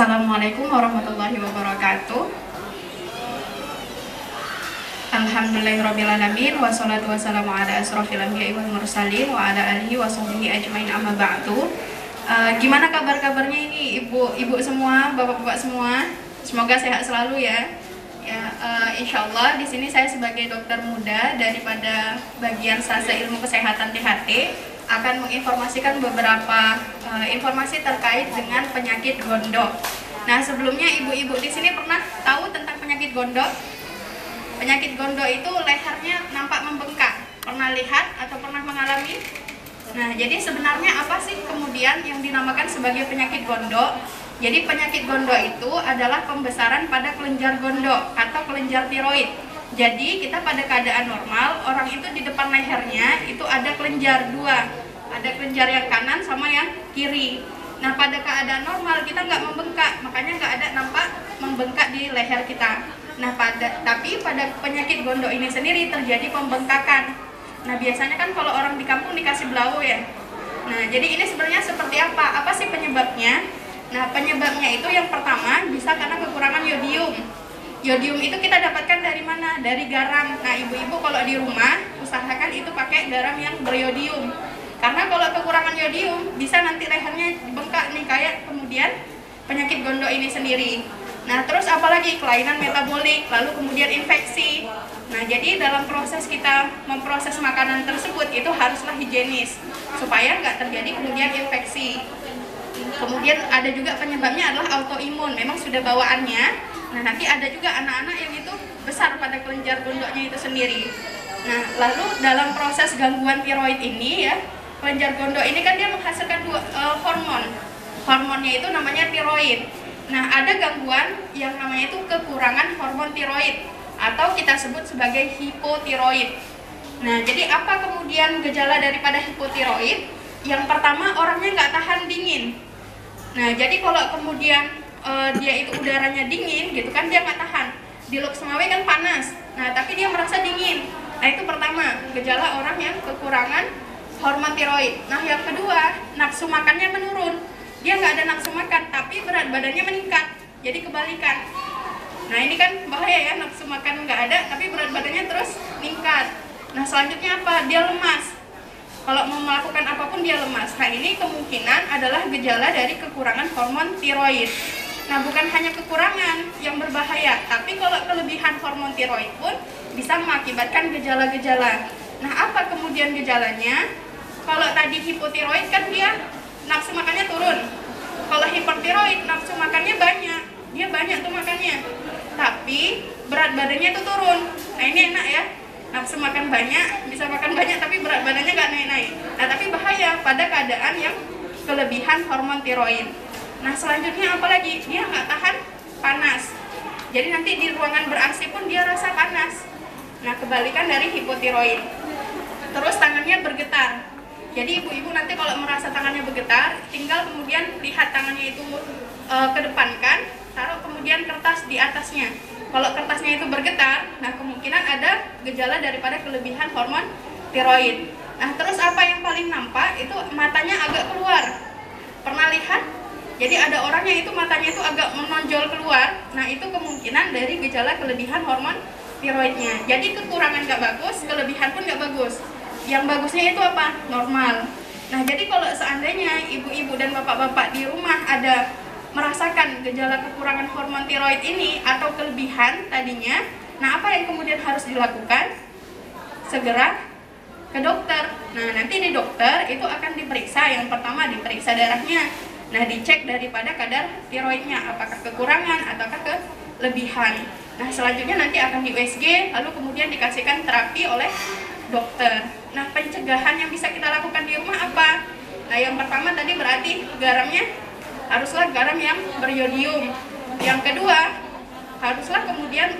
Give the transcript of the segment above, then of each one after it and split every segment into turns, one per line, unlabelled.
Assalamualaikum warahmatullahi wabarakatuh. Alhamdulillahirrabbilalamin. Wassalatu wassalamu ala asrofil anbiya'i wal mursalin wa ala alihi wa sahbihi ajmain amma ba'du. Gimana kabar-kabarnya ini ibu-ibu semua, bapak-bapak semua? Semoga sehat selalu ya. Insyaallah di sini saya sebagai dokter muda daripada bagian Sase Ilmu Kesehatan THT akan menginformasikan beberapa informasi terkait dengan penyakit gondok. Nah, sebelumnya ibu-ibu di sini pernah tahu tentang penyakit gondok? Penyakit gondok itu lehernya nampak membengkak. Pernah lihat atau pernah mengalami? Nah, jadi sebenarnya apa sih kemudian yang dinamakan sebagai penyakit gondok? Jadi penyakit gondok itu adalah pembesaran pada kelenjar gondok atau kelenjar tiroid. Jadi kita pada keadaan normal, orang itu di depan lehernya itu ada kelenjar dua, ada kelenjar yang kanan sama yang kiri. Nah, pada keadaan normal kita nggak membengkak, makanya nggak ada nampak membengkak di leher kita. Nah, tapi pada penyakit gondok ini sendiri terjadi pembengkakan. Nah, biasanya kan kalau orang di kampung dikasih blau ya. Nah, jadi ini sebenarnya seperti apa? Apa sih penyebabnya? Nah, penyebabnya itu yang pertama bisa karena kekurangan yodium. Yodium itu kita dapatkan dari mana? Dari garam. Nah, ibu-ibu kalau di rumah usahakan itu pakai garam yang beryodium. Karena kalau kekurangan yodium bisa nanti lehernya bengkak nih, kayak kemudian penyakit gondok ini sendiri. Nah, terus apalagi kelainan metabolik, lalu kemudian infeksi. Nah, jadi dalam proses kita memproses makanan tersebut itu haruslah higienis supaya nggak terjadi kemudian infeksi. Kemudian ada juga penyebabnya adalah autoimun, memang sudah bawaannya. Nah, nanti ada juga anak-anak yang itu besar pada kelenjar gondoknya itu sendiri. Nah, lalu dalam proses gangguan tiroid ini ya, kelenjar gondok ini kan dia menghasilkan hormon. Hormonnya itu namanya tiroid. Nah, ada gangguan yang namanya itu kekurangan hormon tiroid atau kita sebut sebagai hipotiroid. Nah, jadi apa kemudian gejala daripada hipotiroid? Yang pertama, orangnya nggak tahan dingin. Nah, jadi kalau kemudian dia itu udaranya dingin gitu kan, dia nggak tahan. Di Loksmawe kan panas, nah tapi dia merasa dingin. Nah, itu pertama, gejala orang yang kekurangan hormon tiroid. Nah, yang kedua, nafsu makannya menurun. Dia nggak ada nafsu makan, tapi berat badannya meningkat. Jadi kebalikan. Nah, ini kan bahaya ya, nafsu makan nggak ada, tapi berat badannya terus meningkat. Nah, selanjutnya apa? Dia lemas. Kalau mau melakukan apapun dia lemas. Nah, ini kemungkinan adalah gejala dari kekurangan hormon tiroid. Nah, bukan hanya kekurangan yang berbahaya, tapi kalau kelebihan hormon tiroid pun bisa mengakibatkan gejala-gejala. Nah, apa kemudian gejalanya? Kalau tadi hipotiroid kan dia nafsu makannya turun. Kalau hipertiroid nafsu makannya banyak, dia banyak tuh makannya, tapi berat badannya tuh turun. Nah, ini enak ya, nafsu makan banyak, bisa makan banyak tapi berat badannya nggak naik-naik. Nah, tapi bahaya pada keadaan yang kelebihan hormon tiroid. Nah, selanjutnya apalagi? Dia nggak tahan panas. Jadi nanti di ruangan ber-AC pun dia rasa panas. Nah, kebalikan dari hipotiroid. Terus tangannya bergetar. Jadi ibu-ibu nanti kalau merasa tangannya bergetar, tinggal kemudian lihat tangannya itu kedepankan, taruh kemudian kertas di atasnya. Kalau kertasnya itu bergetar, nah kemungkinan ada gejala daripada kelebihan hormon tiroid. Nah, terus apa yang paling nampak itu matanya agak keluar. Pernah lihat? Jadi ada orang yang itu matanya itu agak menonjol keluar. Nah, itu kemungkinan dari gejala kelebihan hormon tiroidnya. Jadi kekurangan nggak bagus, kelebihan pun nggak bagus. Yang bagusnya itu apa? Normal. Nah, jadi kalau seandainya ibu-ibu dan bapak-bapak di rumah ada merasakan gejala kekurangan hormon tiroid ini atau kelebihan tadinya, nah apa yang kemudian harus dilakukan? Segera ke dokter. Nah, nanti di dokter itu akan diperiksa. Yang pertama diperiksa darahnya. Nah, dicek daripada kadar tiroidnya, apakah kekurangan ataukah kelebihan. Nah, selanjutnya nanti akan di USG, lalu kemudian dikasihkan terapi oleh dokter. Nah, pencegahan yang bisa kita lakukan di rumah apa? Nah, yang pertama tadi berarti garamnya haruslah garam yang beryodium. Yang kedua, haruslah kemudian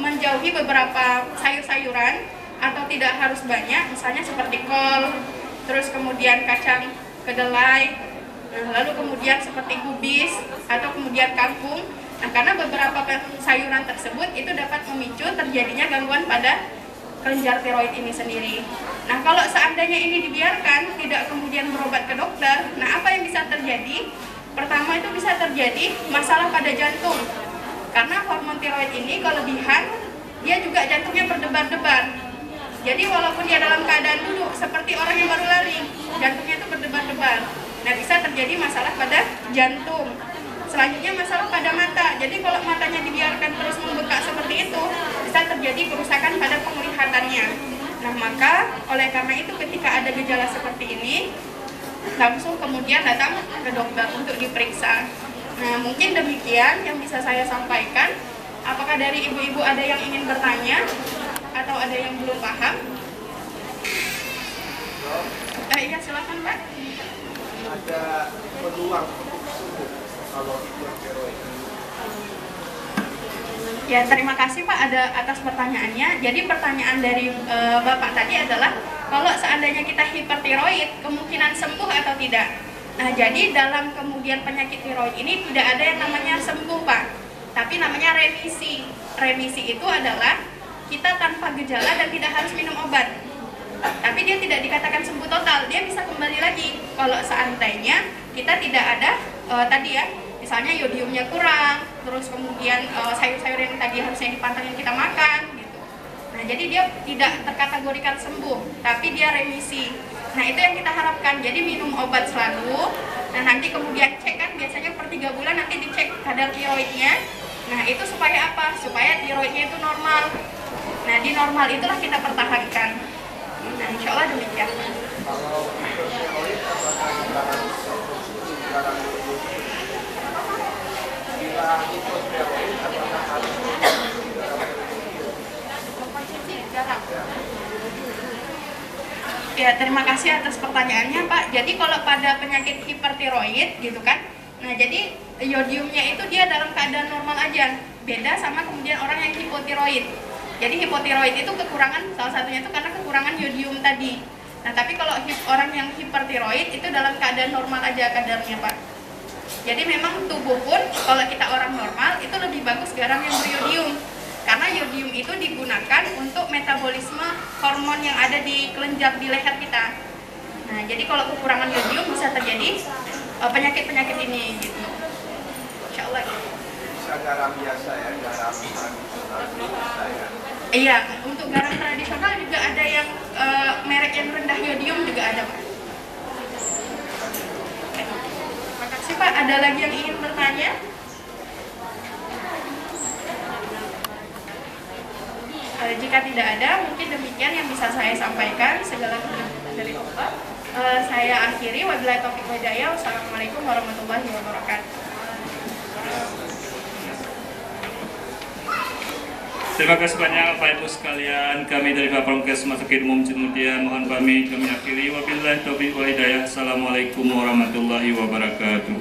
menjauhi beberapa sayur-sayuran atau tidak harus banyak, misalnya seperti kol, terus kemudian kacang kedelai, lalu kemudian seperti kubis atau kemudian kangkung. Nah, karena beberapa sayuran tersebut itu dapat memicu terjadinya gangguan pada kelenjar tiroid ini sendiri. Nah, kalau seandainya ini dibiarkan, tidak kemudian berobat ke dokter, nah apa yang bisa terjadi? Pertama itu bisa terjadi masalah pada jantung. Karena hormon tiroid ini kelebihan, dia juga jantungnya berdebar-debar. Jadi walaupun dia dalam keadaan duduk seperti orang yang baru lari, jantungnya itu berdebar-debar. Nah, bisa terjadi masalah pada jantung. Selanjutnya masalah pada mata. Jadi kalau matanya dibiarkan terus membekak seperti itu, bisa terjadi kerusakan pada penglihatannya. Nah, maka oleh karena itu ketika ada gejala seperti ini, langsung kemudian datang ke dokter untuk diperiksa. Nah, mungkin demikian yang bisa saya sampaikan. Apakah dari ibu-ibu ada yang ingin bertanya atau ada yang belum paham? Iya, silakan Pak.
Ada peluang untuk sembuh kalau hipertiroid?
Ya, terima kasih Pak atas pertanyaannya. Jadi pertanyaan dari Bapak tadi adalah kalau seandainya kita hipertiroid, kemungkinan sembuh atau tidak? Nah, jadi dalam kemudian penyakit tiroid ini tidak ada yang namanya sembuh Pak, tapi namanya remisi. Remisi itu adalah kita tanpa gejala dan tidak harus minum obat. Tapi dia tidak dikatakan sembuh total, dia bisa kembali lagi. Kalau seandainya kita tidak ada tadi ya, misalnya yodiumnya kurang, terus kemudian sayur-sayur yang tadi harusnya dipantengin kita makan gitu. Nah, jadi dia tidak terkategorikan sembuh, tapi dia remisi. Nah, itu yang kita harapkan. Jadi minum obat selalu. Nah, nanti kemudian cek kan biasanya per 3 bulan nanti dicek kadar tiroidnya. Nah, itu supaya apa? Supaya tiroidnya itu normal. Nah, di normal itulah kita pertahankan. Nah, insya Allah demikian.
Kalau hipertiroid apakah barang bila hipertiroid apakah harus
Garam. Ya, terima kasih atas pertanyaannya Pak. Jadi kalau pada penyakit hipertiroid gitu kan, nah jadi yodiumnya itu dia dalam keadaan normal aja. Beda sama kemudian orang yang hipotiroid. Jadi hipotiroid itu kekurangan, salah satunya itu karena kekurangan yodium tadi. Nah, tapi kalau orang yang hipertiroid itu dalam keadaan normal aja kadarnya Pak. Jadi memang tubuh pun kalau kita orang normal itu lebih bagus garam yang beriodium. Karena yodium itu digunakan untuk metabolisme hormon yang ada di kelenjar di leher kita. Nah, jadi kalau kekurangan yodium bisa terjadi penyakit-penyakit ini gitu. Insya Allah.
bisa garam biasa ya, garam tradisional biasa ya?
Iya, untuk garam tradisional juga ada yang merek yang rendah yodium juga ada Pak. Terima kasih Pak. Ada lagi yang ingin bertanya? Jika tidak ada, mungkin demikian yang bisa saya sampaikan. Segala keberkahan dari Allah. Saya akhiri. Wabillahi taufiq wal hidayah. Wassalamualaikum warahmatullahi wabarakatuh.
Terima kasih banyak Bapak Ibu sekalian. Kami dari Fakultas Masyarakat Umum Cimutia mohon pamit, kami akhiri. Wabillahi taufiq wal hidayah. Assalamualaikum warahmatullahi wabarakatuh.